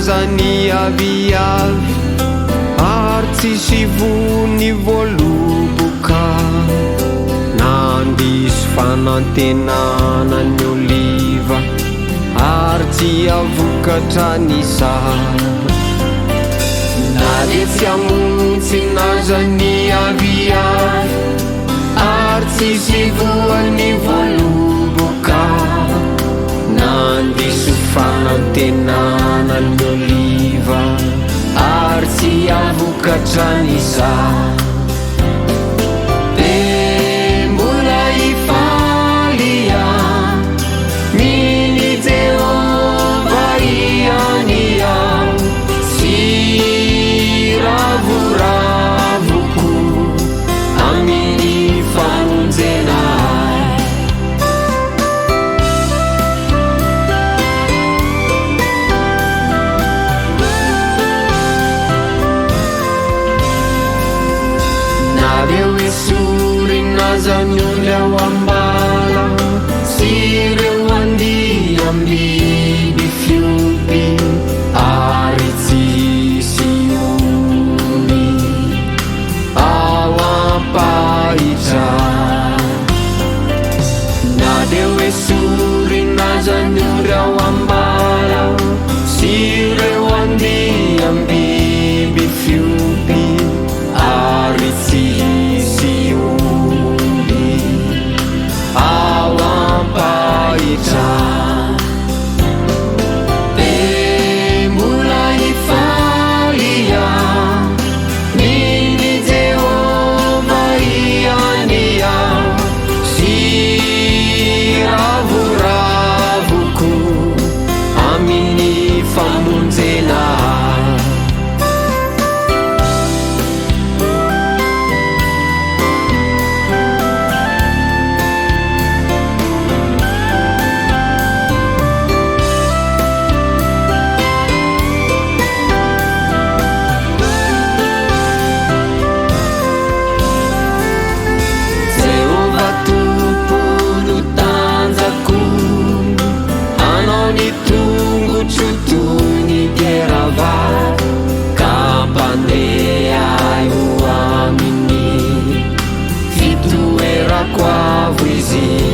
nazany aviavy ary tsisy vony voaloboka nandiso fanantenana ny oliva ary tsy avokatra ny sara na de tsy amontsy nazany aviavy ary tsisy voany voaloboka nandiso fanantenana ny oliva ary tsy avokatra ny sara de mbola ifalia miny Jehova iania sy ravoravoko amin'ny famonjena nareo esory nazany olona ao ambala sy reo andia ambiby fiompy ary tsisy oly ao ampahitra nareo esory nazany olona ao ambala sy reo andia ambiby fiompy ary tsisy oly ao ampahitra de mbola ifalia miny Jehova iania sy ravoravoko amin'ny famonjena quavo izy